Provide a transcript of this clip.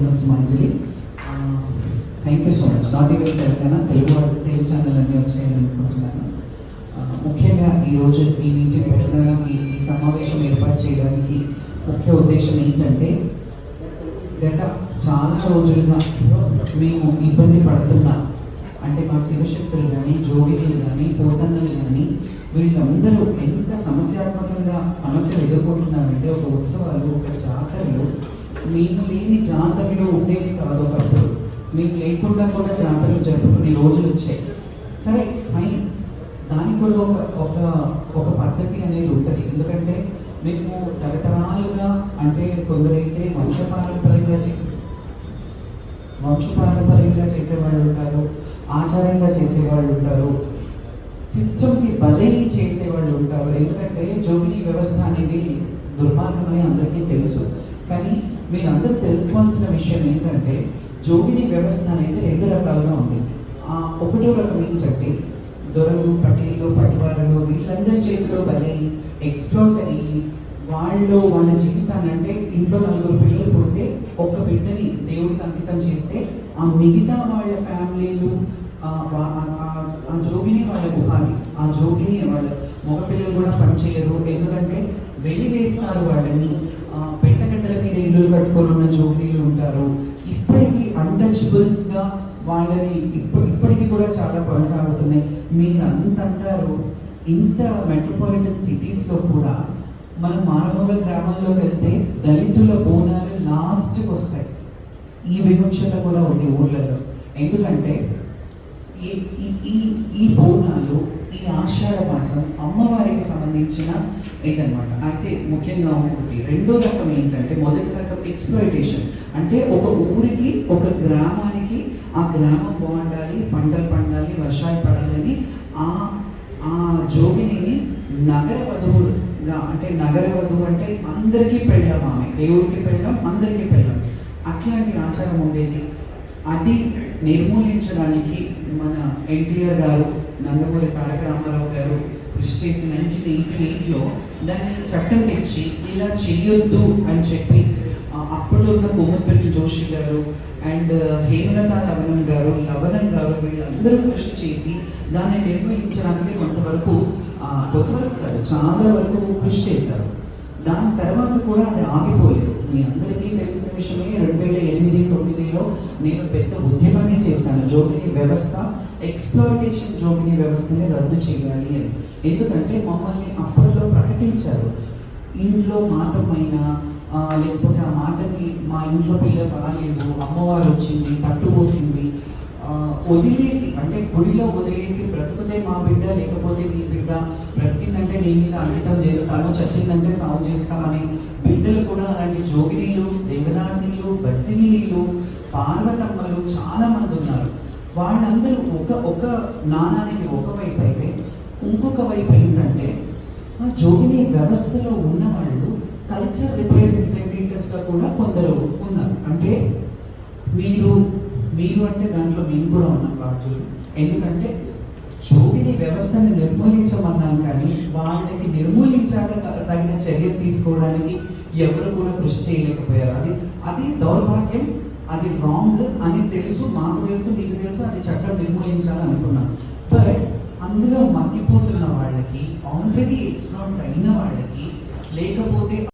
Miss Manjali. Thank you so much. Not even Telangana, Telugu channel అన్నీ వచ్చాయని అనుకుంటున్నాను. ముఖ్యంగా ఈరోజు ఈ మీటింగ్ పెట్టడానికి, ఈ సమావేశం ఏర్పాటు చేయడానికి ముఖ్య ఉద్దేశం ఏంటంటే, గత చాలా రోజులుగా మేము ఇబ్బంది పడుతున్నా, అంటే మా శివశక్తులు కానీ, జోగినీలు కానీ, పోతన్నలు కానీ, వీళ్ళందరూ ఎంత సమస్యాత్మకంగా సమస్యలు ఎదుర్కొంటున్నారంటే, ఒక ఉత్సవాలు, ఒక జాతరలు, మేము లేని జాతరలు ఉండేవి కాదు. ఒకప్పుడు మేము లేకుండా కూడా జాతరలు జరుపుకునే రోజులు వచ్చాయి. సరే ఫైన్, దానికి కూడా ఒక ఒక పద్ధతి అనేది ఉంటుంది. ఎందుకంటే మేము తరతరాలుగా, అంటే కొందరైతే వంశపారంపర్యంగా చేసేవాళ్ళు ఉంటారు, ఆచారంగా చేసేవాళ్ళు ఉంటారు, సిస్టమ్కి బలై చేసేవాళ్ళు ఉంటారు. ఎందుకంటే జోగిని వ్యవస్థ అనేది దుర్మార్గమని అందరికీ తెలుసు. కానీ మీరు అందరూ తెలుసుకోవాల్సిన విషయం ఏంటంటే, జోగిని వ్యవస్థ అనేది రెండు రకాలుగా ఉంది. ఒకటో రకం ఏంటంటే, దొరలు, పటీలు, పటివారులు వీళ్ళందరి చేతిలో బలై ఎక్స్ప్లోర్ అయ్యి వాళ్ళ జీవితాన్ని, అంటే ఇంట్లో 4 పిల్లలు పుడితే ఒక బిడ్డని దేవుడికి అంకితం చేస్తే ఆ మిగతా వాళ్ళ ఫ్యామిలీలు ఆ జోగిని వాళ్ళ గుహాలి, ఆ జోగిని వాళ్ళ మగపిల్లలు కూడా పనిచేయరు. ఎందుకంటే వెలివేస్తారు వాళ్ళని. పెట్టగడ్డల మీద ఇల్లు కట్టుకొని ఉన్న జోగినీలు ఉంటారు. ఇప్పటికీ అన్టచబుల్స్గా వాళ్ళని ఇప్పటికీ కూడా చాలా కొనసాగుతున్నాయి. మీరు అంటారు, ఇంత మెట్రోపాలిటన్ సిటీస్లో కూడా మనం మారుమూల గ్రామాల్లో వెళ్తే దళితుల బోనాలు లాస్ట్కి వస్తాయి. ఈ వివక్షత కూడా ఉంది ఊర్లలో. ఎందుకంటే ఈ బోనాలు, ఈ ఆషాఢ మాసం అమ్మవారికి సంబంధించిన ఏంటనమాట. అయితే ముఖ్యంగా ఒకటి. రెండో రకం ఏంటంటే, మొదటి రకం ఎక్స్‌ప్లాయిటేషన్. అంటే ఒక ఊరికి, ఒక గ్రామానికి, ఆ గ్రామం బాగుండాలి, పంటలు పండాలి, వర్షాలు పడాలని ఆ జోగిని నగర వధువుగా, అంటే నగర వధువు అంటే అందరికీ పెళ్ళాం, ఆమె దేవుడికి పెళ్ళాం, అందరికీ పెళ్ళాం, అట్లాంటి ఆచారం ఉండేది. అది నిర్మూలించడానికి మన ఎన్టీఆర్ గారు, నందమూరి తారక రామారావు గారు కృషి చేసి 1988లో దాన్ని చట్టం తెచ్చి ఇలా చెయ్యొద్దు అని చెప్పి, అప్పుడు ఉన్న కోమటిరెడ్డి జోషి గారు అండ్ హేమలత లవణం గారు వీళ్ళందరూ కృషి చేసి దాన్ని నిర్వహించడానికి కొంతవరకు కాదు, చాలా వరకు కృషి చేశారు. దాని తర్వాత కూడా అది ఆగిపోలేదు. మీ అందరికీ తెలిసిన విషయమే, 2008-9లో నేను పెద్ద ఉద్యమాన్ని చేశాను. జోగిని వ్యవస్థ, ఎక్స్‌ప్లాయిటేషన్ జోగిని వ్యవస్థని రద్దు చేయాలి అని. ఎందుకంటే మమ్మల్ని అప్పట్లో ప్రకటించారు. ఇంట్లో మాతమైనా, లేకపోతే ఆ మాటకి మా ఇంట్లో పిల్ల బాగాలేదు, అమ్మవారు వచ్చింది, తట్టుపోసింది, వదిలేసి, అంటే గుడిలో వదిలేసి, బ్రతుకుతే మా బిడ్డ, లేకపోతే నీ బిడ్డ, బ్రతికిందంటే నీ మీద అంకితం చేస్తాను, చచ్చిందంటే సాగు చేస్తామని బిడ్డలు కూడా అలాంటి జోగినీలు, దేవదాసిలు, బసినీలు, పార్వతమ్మలు చాలా మంది ఉన్నారు. వాళ్ళందరూ ఒక నాణానికి ఒకవైపు అయితే, ఇంకొక వైపు ఏంటంటే, ఆ జోగిని వ్యవస్థలో ఉన్న వాళ్ళు కల్చర్ రిప్రజెంటేటివ్స్గా కూడా కొందరు ఉన్నారు. అంటే మీరు అంటే దాంట్లో మేము కూడా ఉన్నాం బాధ్యులు. ఎందుకంటే జోగిని వ్యవస్థను నిర్మూలించమన్నాం, కానీ వాళ్ళకి నిర్మూలించాక తగిన చర్య తీసుకోవడానికి ఎవరు కూడా కృషి చేయలేకపోయారు. అది దౌర్భాగ్యం, అది రాంగ్ అని తెలుసు, మాకు తెలుసు, మీకు తెలుసు. అది చట్టం నిర్మూలించాలనుకున్నాం. బట్ అందులో మగ్గిపోతున్న వాళ్ళకి, ఆల్రెడీ ఎక్స్‌ప్లాయిట్ అయిన వాళ్ళకి, లేకపోతే